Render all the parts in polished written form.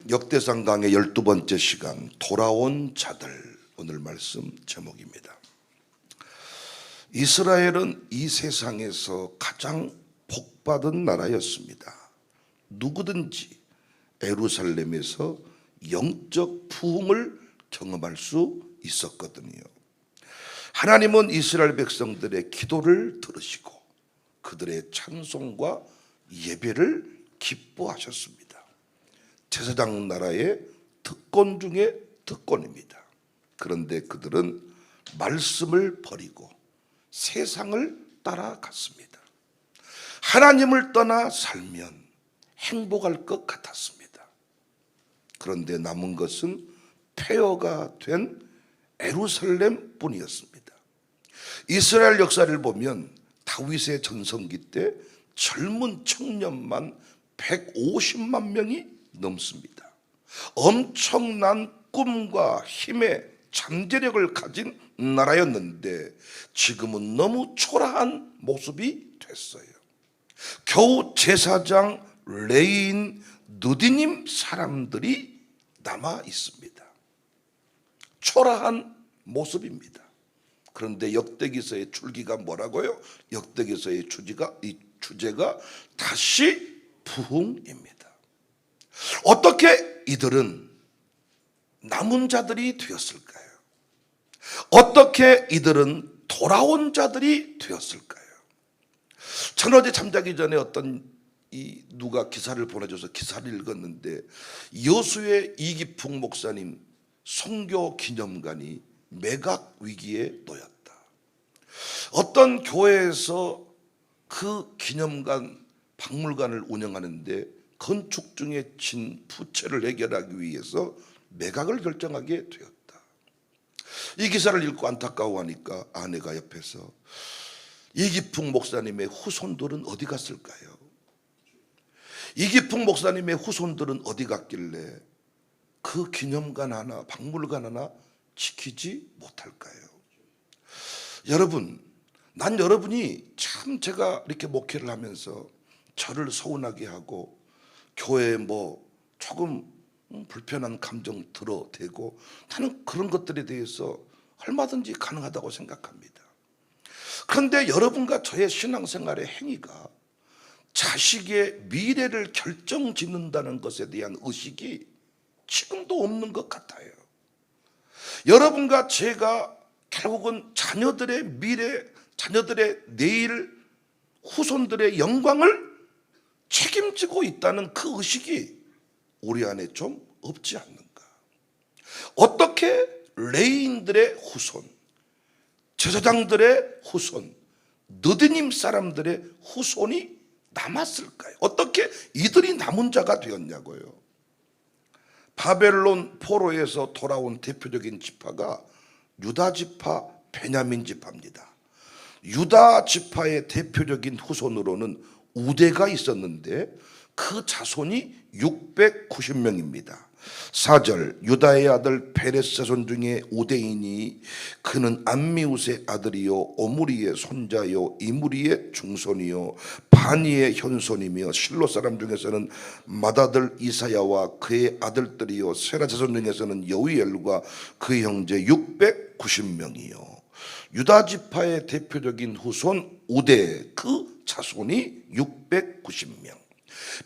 역대상 강의 12번째 시간, 돌아온 자들. 오늘 말씀 제목입니다. 이스라엘은 이 세상에서 가장 복받은 나라였습니다. 누구든지 예루살렘에서 영적 부흥을 경험할 수 있었거든요. 하나님은 이스라엘 백성들의 기도를 들으시고 그들의 찬송과 예배를 기뻐하셨습니다. 제사장 나라의 특권 중에 특권입니다. 그런데 그들은 말씀을 버리고 세상을 따라갔습니다. 하나님을 떠나 살면 행복할 것 같았습니다. 그런데 남은 것은 폐허가 된 예루살렘 뿐이었습니다. 이스라엘 역사를 보면 다윗의 전성기 때 젊은 청년만 150만 명이 넘습니다. 엄청난 꿈과 힘의 잠재력을 가진 나라였는데 지금은 너무 초라한 모습이 됐어요. 겨우 제사장, 레위인, 느디님 사람들이 남아 있습니다. 초라한 모습입니다. 그런데 역대기서의 줄기가 뭐라고요? 역대기서의 주제가 다시 부흥입니다. 어떻게 이들은 남은 자들이 되었을까요? 어떻게 이들은 돌아온 자들이 되었을까요? 저는 어제 잠자기 전에 누가 기사를 보내줘서 기사를 읽었는데 여수의 이기풍 목사님 선교 기념관이 매각 위기에 놓였다. 어떤 교회에서 그 기념관 박물관을 운영하는데 건축 중에 진 부채를 해결하기 위해서 매각을 결정하게 되었다. 이 기사를 읽고 안타까워하니까 아내가 옆에서 이기풍 목사님의 후손들은 어디 갔을까요? 이기풍 목사님의 후손들은 어디 갔길래 그 기념관 하나, 박물관 하나 지키지 못할까요? 여러분, 난 여러분이 참 제가 이렇게 목회를 하면서 저를 서운하게 하고 교회에 조금 불편한 감정 들어대고 나는 그런 것들에 대해서 얼마든지 가능하다고 생각합니다. 그런데 여러분과 저의 신앙생활의 행위가 자식의 미래를 결정짓는다는 것에 대한 의식이 지금도 없는 것 같아요. 여러분과 제가 결국은 자녀들의 미래, 자녀들의 내일, 후손들의 영광을 책임지고 있다는 그 의식이 우리 안에 좀 없지 않는가? 어떻게 레위인들의 후손, 제사장들의 후손, 느디님 사람들의 후손이 남았을까요? 어떻게 이들이 남은 자가 되었냐고요? 바벨론 포로에서 돌아온 대표적인 지파가 유다 지파, 베냐민 지파입니다. 유다 지파의 대표적인 후손으로는 우대가 있었는데 그 자손이 690명입니다. 4절 유다의 아들 베레스 자손 중에 우대인이 그는 암미웃의 아들이요 오므리의 손자요 이므리의 중손이요 바니의 현손이며 실로 사람 중에서는 맏아들 이사야와 그의 아들들이요 세라 자손 중에서는 여위엘과 그의 형제 690명이요 유다 지파의 대표적인 후손 우대 그 자손이 690명.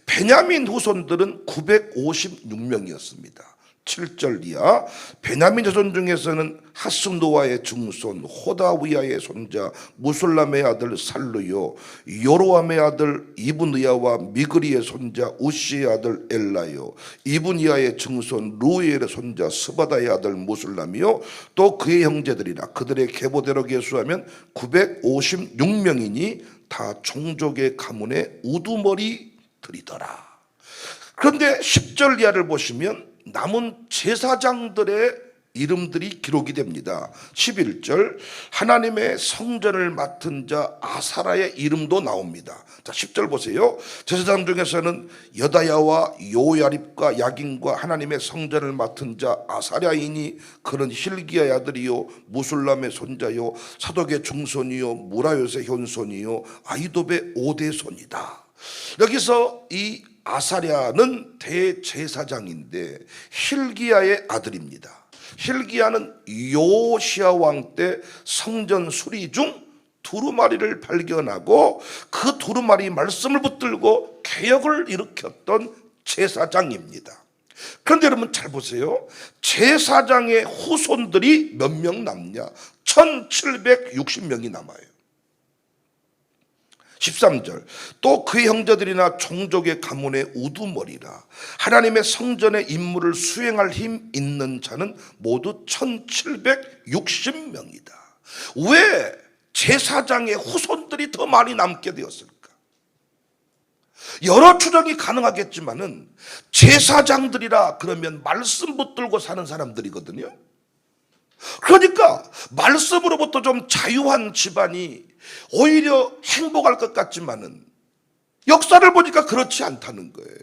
베냐민 후손들은 956명이었습니다. 7절 이하 베냐민 자손 중에서는 하스노아의 중손 호다위아의 손자 무술람의 아들 살루요 요로암의 아들 이브느야와 미그리의 손자 우시의 아들 엘라요 이브니야의 증손 루엘의 손자 스바다의 아들 무술람이요 또 그의 형제들이라 그들의 계보대로 계수하면 956명이니 다 종족의 가문의 우두머리들이더라. 그런데 10절 이하를 보시면 남은 제사장들의 이름들이 기록이 됩니다. 11절 하나님의 성전을 맡은 자 아사랴의 이름도 나옵니다. 자, 10절 보세요. 제사장 중에서는 여다야와 요야립과 야긴과 하나님의 성전을 맡은 자 아사랴이니 그는 hil기야의 아들이요 무술람의 손자요 사독의 중손이요 무라요의 현손이요 아이돔의 5대 손이다. 여기서 이 아사랴는 대제사장인데 hil기야의 아들입니다. hil기야는 요시야 왕 때 성전 수리 중 두루마리를 발견하고 그 두루마리 말씀을 붙들고 개혁을 일으켰던 제사장입니다. 그런데 여러분 잘 보세요. 제사장의 후손들이 몇 명 남냐? 1760명이 남아요. 13절 또 그의 형제들이나 종족의 가문의 우두머리라 하나님의 성전의 임무를 수행할 힘 있는 자는 모두 1760명이다. 왜 제사장의 후손들이 더 많이 남게 되었을까? 여러 추정이 가능하겠지만은 제사장들이라 그러면 말씀 붙들고 사는 사람들이거든요. 그러니까 말씀으로부터 좀 자유한 집안이 오히려 행복할 것 같지만은 역사를 보니까 그렇지 않다는 거예요.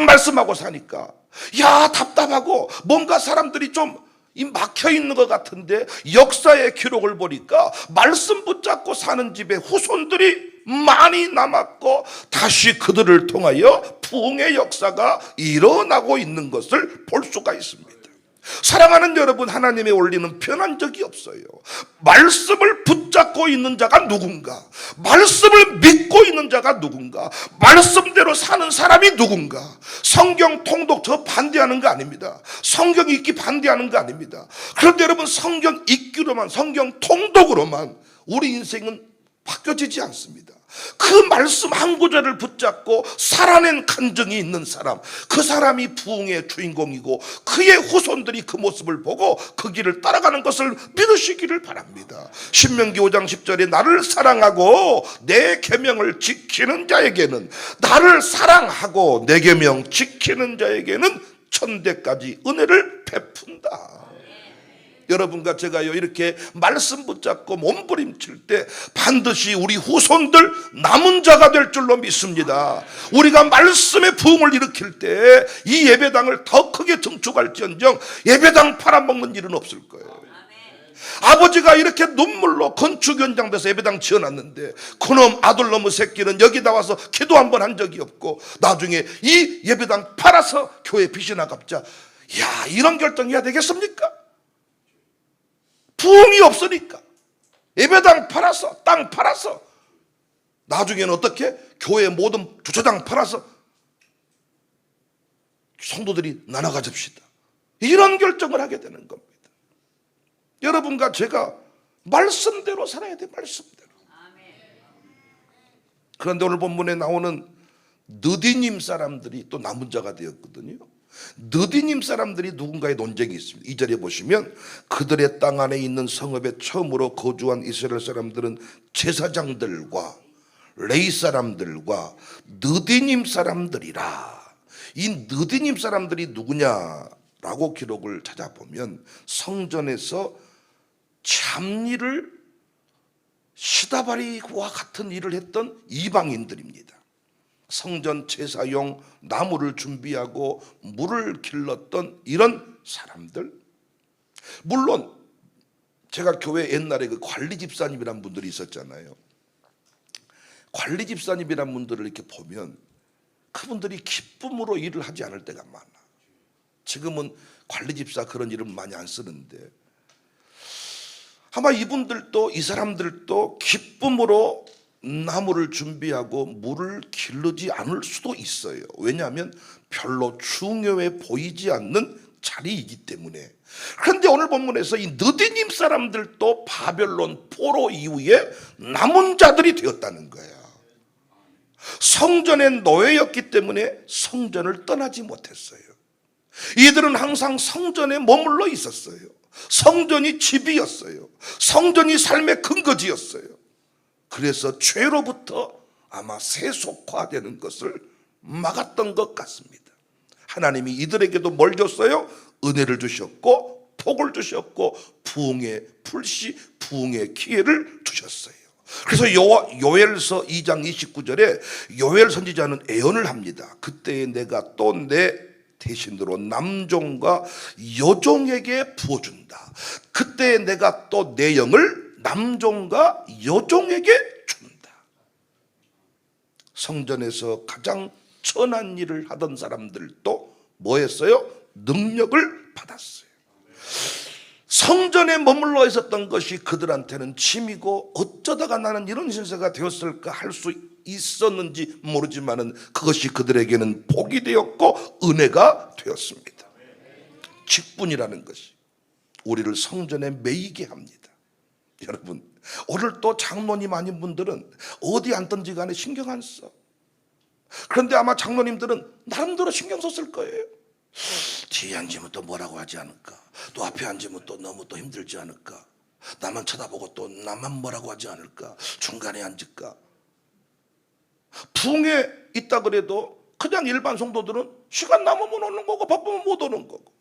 말씀하고 사니까 야 답답하고 뭔가 사람들이 좀 막혀 있는 것 같은데 역사의 기록을 보니까 말씀 붙잡고 사는 집의 후손들이 많이 남았고 다시 그들을 통하여 부흥의 역사가 일어나고 있는 것을 볼 수가 있습니다. 사랑하는 여러분, 하나님의 원리는 변한 적이 없어요. 말씀을 붙잡고 있는 자가 누군가, 말씀을 믿고 있는 자가 누군가, 말씀대로 사는 사람이 누군가. 성경 통독 저 반대하는 거 아닙니다. 성경 읽기 반대하는 거 아닙니다. 그런데 여러분, 성경 읽기로만, 성경 통독으로만 우리 인생은 바뀌어지지 않습니다. 그 말씀 한 구절을 붙잡고 살아낸 간증이 있는 사람, 그 사람이 부흥의 주인공이고 그의 후손들이 그 모습을 보고 그 길을 따라가는 것을 믿으시기를 바랍니다. 신명기 5장 10절에 나를 사랑하고 내 계명을 지키는 자에게는, 나를 사랑하고 내 계명 지키는 자에게는 천대까지 은혜를 베푼다. 여러분과 제가요 이렇게 말씀 붙잡고 몸부림칠 때 반드시 우리 후손들 남은 자가 될 줄로 믿습니다. 우리가 말씀의 부흥을 일으킬 때 이 예배당을 더 크게 증축할지언정 예배당 팔아먹는 일은 없을 거예요. 아버지가 이렇게 눈물로 건축 현장 돼서 예배당 지어놨는데 그놈 아들놈의 새끼는 여기 나와서 기도 한 번 한 적이 없고 나중에 이 예배당 팔아서 교회 빚이나 갚자. 야, 이런 결정해야 되겠습니까? 부흥이 없으니까 예배당 팔아서, 땅 팔아서, 나중에는 어떻게? 교회 모든 주차장 팔아서 성도들이 나눠 가집시다. 이런 결정을 하게 되는 겁니다. 여러분과 제가 말씀대로 살아야 돼, 말씀대로. 그런데 오늘 본문에 나오는 느디님 사람들이 또 남은 자가 되었거든요. 느디님 사람들이 누군가의 논쟁이 있습니다. 2절에 보시면 그들의 땅 안에 있는 성읍에 처음으로 거주한 이스라엘 사람들은 제사장들과 레위 사람들과 느디님 사람들이라. 이 느디님 사람들이 누구냐라고 기록을 찾아보면 성전에서 잡일을 시다바리와 같은 일을 했던 이방인들입니다. 성전 제사용 나무를 준비하고 물을 길렀던 이런 사람들. 물론 제가 교회 옛날에 그 관리 집사님이란 분들이 있었잖아요. 관리 집사님이란 분들을 이렇게 보면 그분들이 기쁨으로 일을 하지 않을 때가 많아. 지금은 관리 집사 그런 이름 많이 안 쓰는데 아마 이분들도, 이 사람들도 기쁨으로 나무를 준비하고 물을 기르지 않을 수도 있어요. 왜냐하면 별로 중요해 보이지 않는 자리이기 때문에. 그런데 오늘 본문에서 이 느디님 사람들도 바벨론 포로 이후에 남은 자들이 되었다는 거예요. 성전의 노예였기 때문에 성전을 떠나지 못했어요. 이들은 항상 성전에 머물러 있었어요. 성전이 집이었어요. 성전이 삶의 근거지였어요. 그래서 죄로부터 아마 세속화되는 것을 막았던 것 같습니다. 하나님이 이들에게도 뭘 줬어요? 은혜를 주셨고 복을 주셨고 부흥의 풀씨, 부흥의 기회를 주셨어요. 그래서 요엘서 2장 29절에 요엘 선지자는 애언을 합니다. 그때에 내가 또 내 대신으로 남종과 여종에게 부어준다. 그때에 내가 또 내 영을 남종과 여종에게 준다. 성전에서 가장 천한 일을 하던 사람들도 뭐 했어요? 능력을 받았어요. 성전에 머물러 있었던 것이 그들한테는 취미고 어쩌다가 나는 이런 신세가 되었을까 할 수 있었는지 모르지만은 그것이 그들에게는 복이 되었고 은혜가 되었습니다. 직분이라는 것이 우리를 성전에 매이게 합니다. 여러분, 오늘 또 장로님 아닌 분들은 어디 앉든지 간에 신경 안 써. 그런데 아마 장로님들은 나름대로 신경 썼을 거예요. 뒤에 앉으면 또 뭐라고 하지 않을까? 또 앞에 앉으면 또 너무 또 힘들지 않을까? 나만 쳐다보고 또 나만 뭐라고 하지 않을까? 중간에 앉을까? 부흥에 있다 그래도 그냥 일반 성도들은 시간 남으면 오는 거고 바쁘면 못 오는 거고.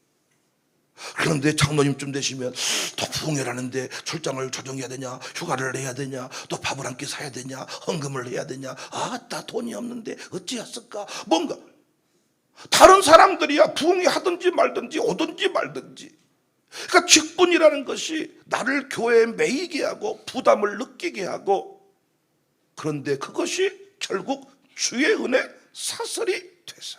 그런데 장로님쯤 되시면 또 부흥회라는데 출장을 조정해야 되냐, 휴가를 내야 되냐, 또 밥을 한 끼 사야 되냐, 헌금을 해야 되냐, 아따 돈이 없는데 어찌했을까? 뭔가 다른 사람들이야 부흥회 하든지 말든지 오든지 말든지. 그러니까 직분이라는 것이 나를 교회에 매이게 하고 부담을 느끼게 하고, 그런데 그것이 결국 주의 은혜 사설이 돼서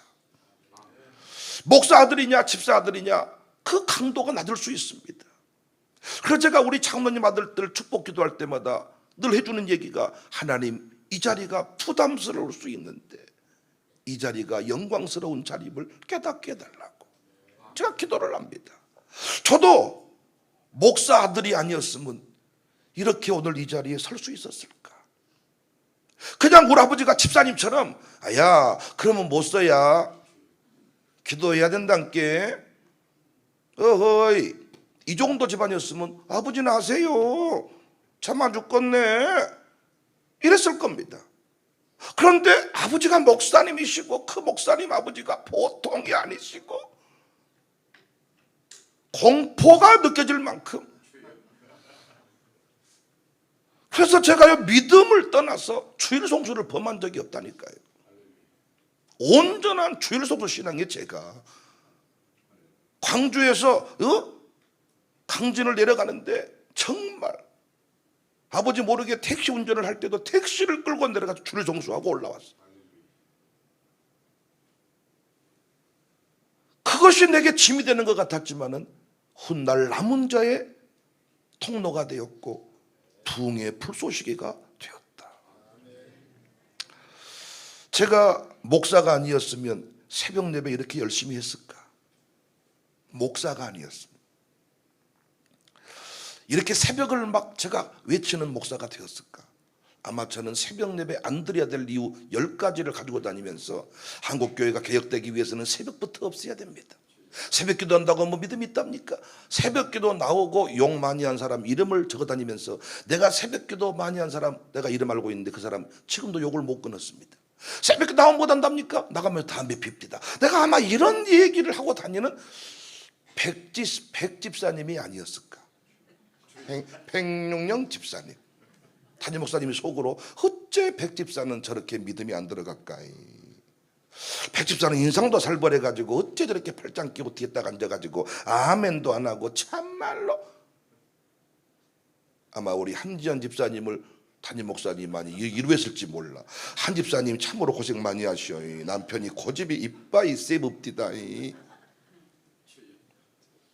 목사 아들이냐 집사 아들이냐 그 강도가 낮을 수 있습니다. 그래서 제가 우리 장로님 아들들 축복 기도할 때마다 늘 해주는 얘기가, 하나님 이 자리가 부담스러울 수 있는데 이 자리가 영광스러운 자리임을 깨닫게 해달라고 제가 기도를 합니다. 저도 목사 아들이 아니었으면 이렇게 오늘 이 자리에 설 수 있었을까? 그냥 우리 아버지가 집사님처럼 야 그러면 못 써야 기도해야 된다니까, 어허이 이 정도 집안이었으면 아버지는 하세요 참아 죽겠네 이랬을 겁니다. 그런데 아버지가 목사님이시고 그 목사님 아버지가 보통이 아니시고 공포가 느껴질 만큼, 그래서 제가요 믿음을 떠나서 주일 성수를 범한 적이 없다니까요. 온전한 주일 성수 신앙이 제가 광주에서 강진을 내려가는데 정말 아버지 모르게 택시 운전을 할 때도 택시를 끌고 내려가서 주일 성수하고 올라왔어요. 그것이 내게 짐이 되는 것 같았지만은 훗날 남은 자의 통로가 되었고 부흥의 풀쏘시개가 되었다. 제가 목사가 아니었으면 새벽 예배 이렇게 열심히 했을까? 목사가 아니었습니다. 이렇게 새벽을 막 제가 외치는 목사가 되었을까? 아마 저는 새벽 예배 안 드려야 될 이유 10가지를 가지고 다니면서 한국교회가 개혁되기 위해서는 새벽부터 없어야 됩니다. 새벽 기도 한다고 뭐 믿음이 있답니까? 새벽 기도 나오고 욕 많이 한 사람 이름을 적어 다니면서 내가 새벽 기도 많이 한 사람 내가 이름 알고 있는데 그 사람 지금도 욕을 못 끊었습니다. 새벽 기도 나오면 못 한답니까? 나가면 담배 핍니다. 내가 아마 이런 얘기를 하고 다니는 백집사님이 아니었을까? 백룡령 집사님. 담임 목사님이 속으로 어째 백집사는 저렇게 믿음이 안 들어갈까? 백집사는 인상도 살벌해가지고 어째 저렇게 팔짱 끼고 뒤에 딱 앉아가지고 아멘도 안 하고 참말로. 아마 우리 한지연 집사님을 담임 목사님 많이 이루했을지 몰라. 한 집사님 참으로 고생 많이 하셔. 남편이 고집이 이빠이 세봅디다.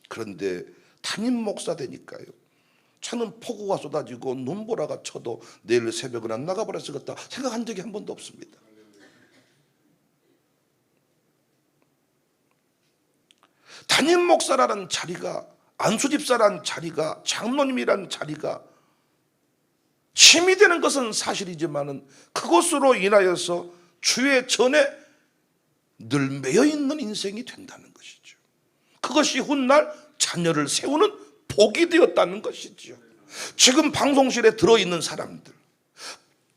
그런데 담임 목사 되니까요 차는 폭우가 쏟아지고 눈보라가 쳐도 내일 새벽은 안 나가버렸을까 생각한 적이 한 번도 없습니다. 담임 목사라는 자리가, 안수집사라는 자리가, 장로님이라는 자리가 힘이 되는 것은 사실이지만은 그것으로 인하여서 주의 전에 늘 매여 있는 인생이 된다는 것이죠. 그것이 훗날 자녀를 세우는 복이 되었다는 것이죠. 지금 방송실에 들어있는 사람들,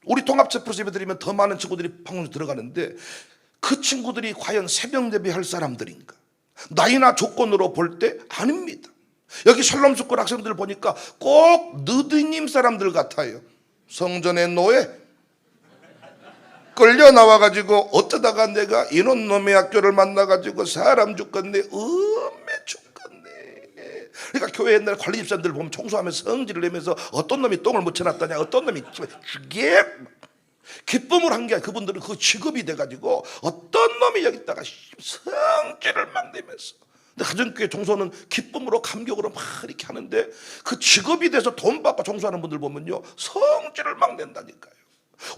우리 통합체프로서 예배드리면 더 많은 친구들이 방송실에 들어가는데 그 친구들이 과연 새벽 예배할 사람들인가? 나이나 조건으로 볼 때 아닙니다. 여기 샬롬스쿨 학생들 보니까 꼭 느드님 사람들 같아요. 성전의 노예 끌려 나와가지고 어쩌다가 내가 이런 놈의 학교를 만나가지고 사람 죽겠네, 음에 죽겠네. 그러니까 교회 옛날 관리 집사님들 보면 청소하면서 성질을 내면서 어떤 놈이 똥을 묻혀놨다냐, 어떤 놈이 그게 기쁨을 한 게 아니라 그분들은 그 직업이 돼가지고 어떤 놈이 여기다가 성질을 막 내면서. 근데 가정교회 청소는 기쁨으로 감격으로 막 이렇게 하는데 그 직업이 돼서 돈 받고 청소하는 분들 보면요 성질을 막 낸다니까요.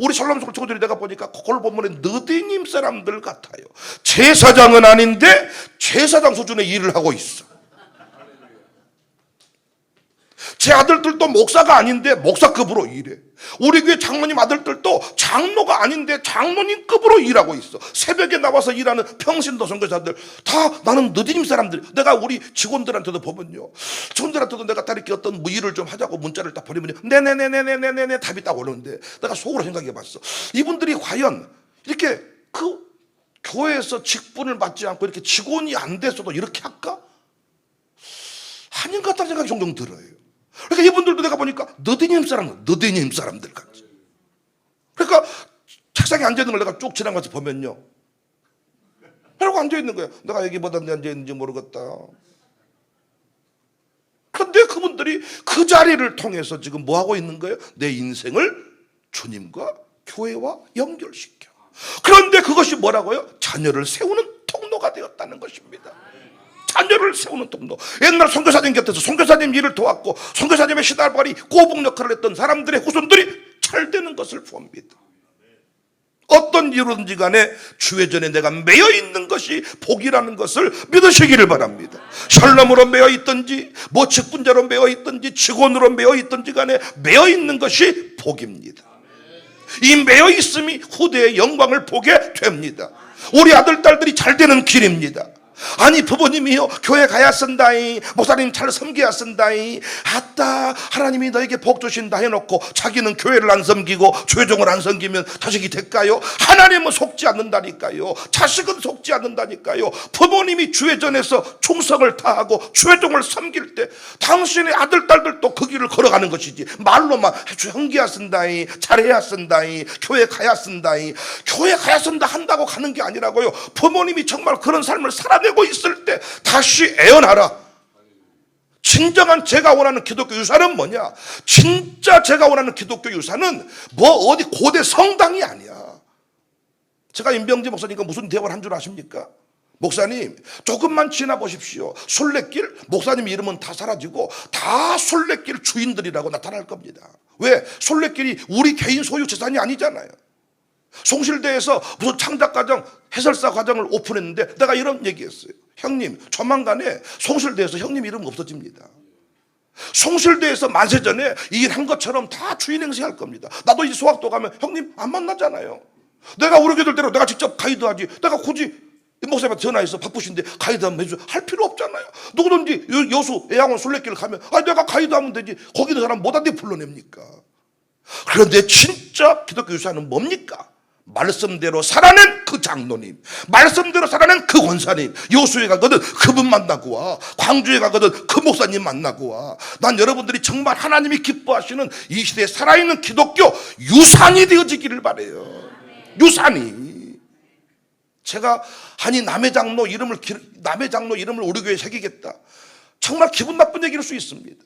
우리 샬롬스쿨 친구들이 내가 보니까 그걸 보면 느디님 사람들 같아요. 제사장은 아닌데 제사장 수준의 일을 하고 있어. 제 아들들도 목사가 아닌데 목사급으로 일해. 우리 교회 장로님 아들들도 장로가 아닌데 장로님급으로 일하고 있어. 새벽에 나와서 일하는 평신도 선교사들 다 나는 느디님 사람들. 내가 우리 직원들한테도 보면요, 직원들한테도 내가 다 이렇게 어떤 일을 좀 하자고 문자를 딱 보내면요, 네네네네네네네 답이 딱 오는데 내가 속으로 생각해봤어. 이분들이 과연 이렇게 그 교회에서 직분을 받지 않고 이렇게 직원이 안 돼서도 이렇게 할까? 아닌 것 같다는 생각이 종종 들어요. 그러니까 이분들도 내가 보니까 느디님 사람들 같지. 그러니까 책상에 앉아있는 걸 내가 쭉 지나가서 보면요, 이러고 앉아있는 거야. 내가 여기보다 앉아있는지 모르겠다. 그런데 그분들이 그 자리를 통해서 지금 뭐 하고 있는 거예요? 내 인생을 주님과 교회와 연결시켜. 그런데 그것이 뭐라고요? 자녀를 세우는 통로가 되었다는 것입니다. 자녀를 세우는 통로. 옛날 선교사님 곁에서 선교사님 일을 도왔고 선교사님의 시달발이 꼬북 역할을 했던 사람들의 후손들이 잘 되는 것을 봅니다. 어떤 이유든지 간에 주의 전에 내가 매여 있는 것이 복이라는 것을 믿으시기를 바랍니다. 샬롬으로 매여 있든지 뭐 직분자로 매여 있든지 직원으로 매여 있든지 간에 매여 있는 것이 복입니다. 이 매여 있음이 후대의 영광을 보게 됩니다. 우리 아들 딸들이 잘 되는 길입니다. 아니 부모님이요 교회 가야 쓴다이, 목사님 잘 섬겨야 쓴다이, 아따 하나님이 너에게 복 주신다 해놓고 자기는 교회를 안 섬기고 조회종을 안 섬기면 자식이 될까요? 하나님은 속지 않는다니까요. 자식은 속지 않는다니까요. 부모님이 주회전에서 충성을 다하고 조회종을 섬길 때 당신의 아들 딸들도 그 길을 걸어가는 것이지, 말로만 섬겨야 쓴다이, 잘해야 쓴다이, 교회 가야 쓴다이, 교회 가야 쓴다 한다고 가는 게 아니라고요. 부모님이 정말 그런 삶을 살아내 고 있을 때 다시 애어나라. 진정한 제가 원하는 기독교 유산은 뭐냐? 진짜 제가 원하는 기독교 유산은 뭐 어디 고대 성당이 아니야. 제가 임병지 목사님과 무슨 대화를 한 줄 아십니까? 목사님 조금만 지나보십시오. 순례길 목사님 이름은 다 사라지고 다 순례길 주인들이라고 나타날 겁니다. 왜? 순례길이 우리 개인 소유 재산이 아니잖아요. 송실대에서 무슨 창작과정, 해설사 과정을 오픈했는데 내가 이런 얘기했어요. 형님 조만간에 송실대에서 형님 이름 없어집니다. 송실대에서 만세전에 이 일 한 것처럼 다 주인 행세할 겁니다. 나도 이제 소학도 가면 형님 안 만나잖아요. 내가 우리 교들대로 내가 직접 가이드하지, 내가 굳이 목사님한테 전화해서 바쁘신데 가이드 한번 해줘 할 필요 없잖아요. 누구든지 여수 애양원 순례길을 가면 내가 가이드하면 되지, 거기 있는 사람 뭐다 내 불러냅니까? 그런데 진짜 기독교 유산은 뭡니까? 말씀대로 살아낸 그 장로님, 말씀대로 살아낸 그 권사님. 여수에 가거든 그분 만나고 와, 광주에 가거든 그 목사님 만나고 와. 난 여러분들이 정말 하나님이 기뻐하시는 이 시대에 살아있는 기독교 유산이 되어지기를 바라요. 유산이. 제가 아니 남의 장로 이름을 우리 교회에 새기겠다, 정말 기분 나쁜 얘기일 수 있습니다.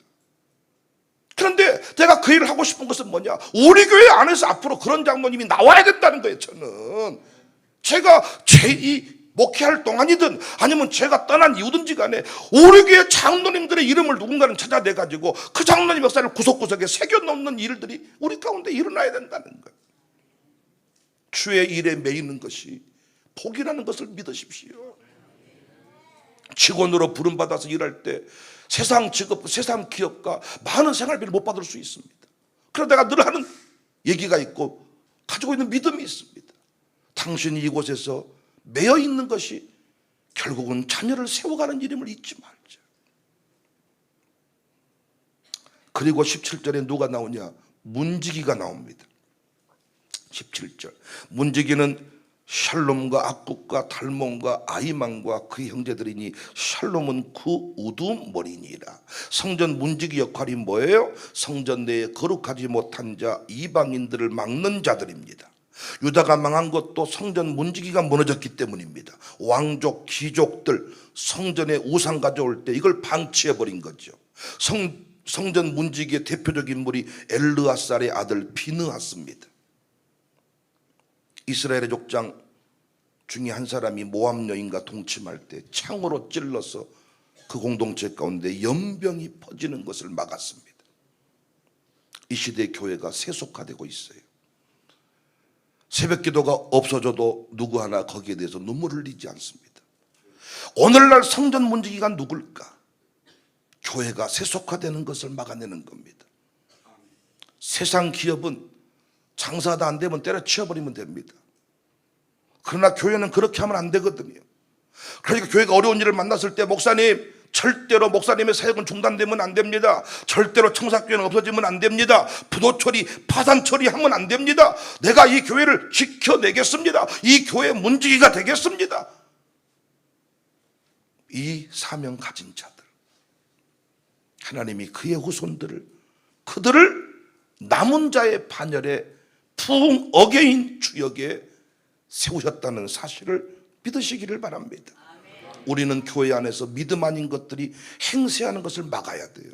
그런데 제가 그 일을 하고 싶은 것은 뭐냐? 우리 교회 안에서 앞으로 그런 장로님이 나와야 된다는 거예요. 저는 제가 제2 목회할 동안이든 아니면 제가 떠난 이유든지 간에 우리 교회 장로님들의 이름을 누군가는 찾아내가지고 그 장로님 역사를 구석구석에 새겨놓는 일들이 우리 가운데 일어나야 된다는 거예요. 주의 일에 매이는 것이 복이라는 것을 믿으십시오. 직원으로 부름받아서 일할 때 세상 직업, 세상 기업과 많은 생활비를 못 받을 수 있습니다. 그래서 내가 늘 하는 얘기가 있고 가지고 있는 믿음이 있습니다. 당신이 이곳에서 매여 있는 것이 결국은 자녀를 세워가는 일임을 잊지 말자. 그리고 17절에 누가 나오냐? 문지기가 나옵니다. 17절. 문지기는 샬롬과 악국과 달몬과 아히만과 그의 형제들이니 샬롬은 그 우두머리니라. 성전 문지기 역할이 뭐예요? 성전 내에 거룩하지 못한 자 이방인들을 막는 자들입니다. 유다가 망한 것도 성전 문지기가 무너졌기 때문입니다. 왕족 귀족들 성전에 우상 가져올 때 이걸 방치해버린 거죠. 성전 문지기의 대표적인 인물이 엘르아살의 아들 비느하스입니다. 이스라엘의 족장 중에 한 사람이 모압 여인과 동침할 때 창으로 찔러서 그 공동체 가운데 연병이 퍼지는 것을 막았습니다. 이 시대의 교회가 세속화되고 있어요. 새벽 기도가 없어져도 누구 하나 거기에 대해서 눈물을 흘리지 않습니다. 오늘날 성전 문지기가 누굴까? 교회가 세속화되는 것을 막아내는 겁니다. 세상 기업은 장사도 안 되면 때려치워버리면 됩니다. 그러나 교회는 그렇게 하면 안 되거든요. 그러니까 교회가 어려운 일을 만났을 때 목사님, 절대로 목사님의 사역은 중단되면 안 됩니다. 절대로 청사교회는 없어지면 안 됩니다. 부도 처리, 파산 처리하면 안 됩니다. 내가 이 교회를 지켜내겠습니다. 이 교회 문지기가 되겠습니다. 이 사명 가진 자들, 하나님이 그의 후손들을, 그들을 남은 자의 반열에 부흥 어게인 주역에 세우셨다는 사실을 믿으시기를 바랍니다. 우리는 교회 안에서 믿음 아닌 것들이 행세하는 것을 막아야 돼요.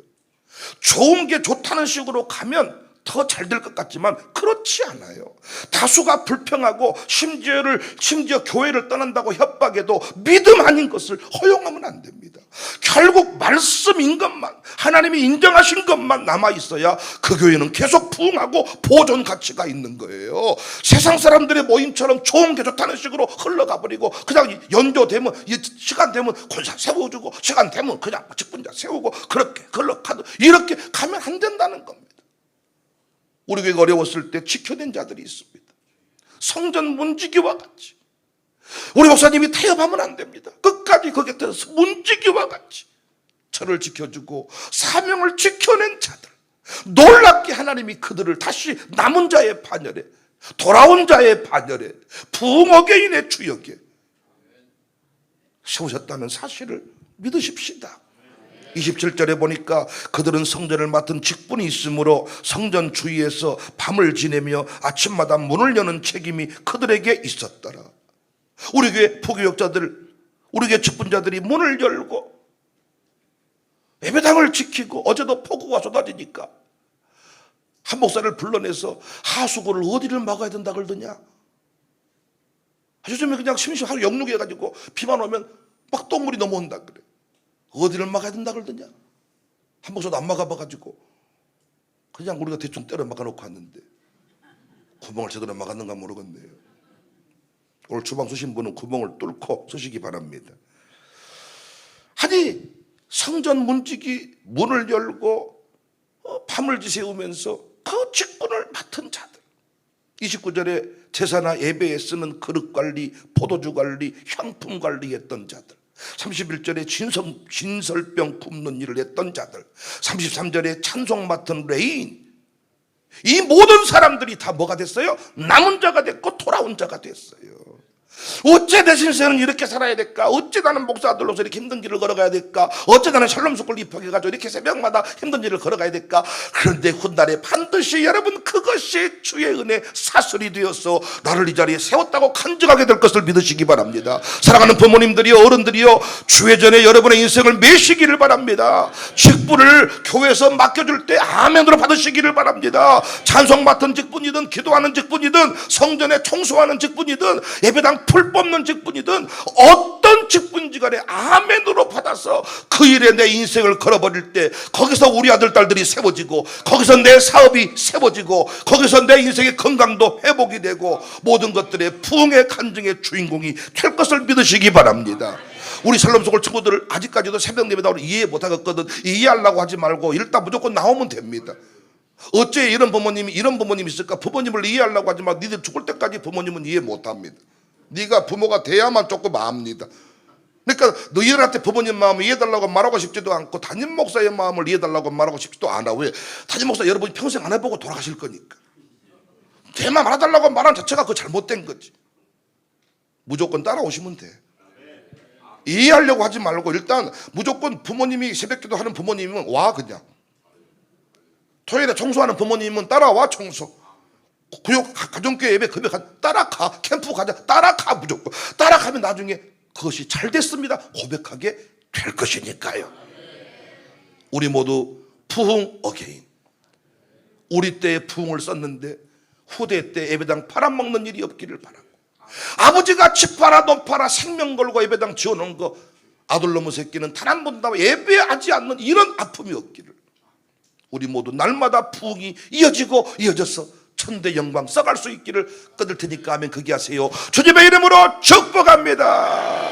좋은 게 좋다는 식으로 가면 더 잘 될 것 같지만 그렇지 않아요. 다수가 불평하고 심지어 교회를 떠난다고 협박해도 믿음 아닌 것을 허용하면 안 됩니다. 결국 말씀인 것만, 하나님이 인정하신 것만 남아있어야 그 교회는 계속 부흥하고 보존 가치가 있는 거예요. 세상 사람들의 모임처럼 좋은 게 좋다는 식으로 흘러가 버리고 그냥 연조되면, 시간 되면 권사 세워주고 시간 되면 그냥 직분자 세우고 그렇게 이렇게 가면 안 된다는 겁니다. 우리 교회가 어려웠을 때 지켜낸 자들이 있습니다. 성전 문지기와 같이. 우리 목사님이 타협하면 안 됩니다. 끝까지 그 곁에서 문지기와 같이 저를 지켜주고 사명을 지켜낸 자들, 놀랍게 하나님이 그들을 다시 남은 자의 반열에, 돌아온 자의 반열에, 부흥 어게인의 주역에 세우셨다는 사실을 믿으십시다. 27절에 보니까 그들은 성전을 맡은 직분이 있으므로 성전 주위에서 밤을 지내며 아침마다 문을 여는 책임이 그들에게 있었더라. 우리 교회 포교역자들, 우리 교회 직분자들이 문을 열고 예배당을 지키고, 어제도 폭우가 쏟아지니까 한 목사를 불러내서 하수구를 어디를 막아야 된다 그러더냐. 요즘에 그냥 심심하고 영육해가지고 비만 오면 막 똥물이 넘어온다 그래. 어디를 막아야 된다 그러더냐. 한 목사도 안 막아봐가지고 그냥 우리가 대충 때려 막아놓고 왔는데 구멍을 제대로 막았는가 모르겠네요. 오늘 주방 쓰신 분은 구멍을 뚫고 쓰시기 바랍니다. 아니, 성전 문지기 문을 열고 밤을 지새우면서 그 직분을 맡은 자들, 29절에 제사나 예배에 쓰는 그릇 관리, 포도주 관리, 향품 관리했던 자들, 31절에 진설병 굽는 일을 했던 자들, 33절에 찬송 맡은 레인, 이 모든 사람들이 다 뭐가 됐어요? 남은 자가 됐고 돌아온 자가 됐어요. 어째 내 신세는 이렇게 살아야 될까? 어째 나는 목사들로서 이렇게 힘든 길을 걸어가야 될까? 어째 나는 샬롬 속을 입학해가지고 이렇게 새벽마다 힘든 일을 걸어가야 될까? 그런데 훗날에 반드시 여러분, 그것이 주의 은혜 사슬이 되어서 나를 이 자리에 세웠다고 간증하게 될 것을 믿으시기 바랍니다. 사랑하는 부모님들이요, 어른들이요, 주의 전에 여러분의 인생을 매시기를 바랍니다. 직분을 교회에서 맡겨줄 때 아멘으로 받으시기를 바랍니다. 찬송 맡은 직분이든 기도하는 직분이든 성전에 청소하는 직분이든 예배당 풀 뽑는 직분이든 어떤 직분인지 간에 아멘으로 받아서 그 일에 내 인생을 걸어버릴 때 거기서 우리 아들 딸들이 세워지고, 거기서 내 사업이 세워지고, 거기서 내 인생의 건강도 회복이 되고 모든 것들의 부흥의 간증의 주인공이 될 것을 믿으시기 바랍니다. 우리 샬롬 속을 친구들 아직까지도 새벽 예배당으로 이해 못하겠거든. 이해하려고 하지 말고 일단 무조건 나오면 됩니다. 어째 이런 부모님이 있을까? 부모님을 이해하려고 하지 마. 니들 죽을 때까지 부모님은 이해 못합니다. 네가 부모가 돼야만 조금 압니다. 그러니까 너희들한테 부모님 마음을 이해해달라고 말하고 싶지도 않고 담임 목사의 마음을 이해해달라고 말하고 싶지도 않아. 왜? 담임 목사 여러분이 평생 안 해보고 돌아가실 거니까. 걔만 말해달라고 말하는 자체가 그 잘못된 거지. 무조건 따라오시면 돼. 이해하려고 하지 말고 일단 무조건 부모님이 새벽기도 하는 부모님은 와. 그냥 토요일에 청소하는 부모님은 따라와. 청소 구역 가정교회 예배 금요 따라가. 캠프 가자 따라가. 무조건 따라가면 나중에 그것이 잘 됐습니다 고백하게 될 것이니까요. 우리 모두 부흥 어게인. 우리 때에 부흥을 썼는데 후대 때 예배당 팔아먹는 일이 없기를 바라고, 아버지가 집 팔아 돈 팔아 생명 걸고 예배당 지어놓은 거 아들놈의 새끼는 단 한 번도 예배하지 않는 이런 아픔이 없기를, 우리 모두 날마다 부흥이 이어져서 천대 영광 써갈 수 있기를. 끊을 테니까 아멘 그게 하세요. 주님의 이름으로 축복합니다.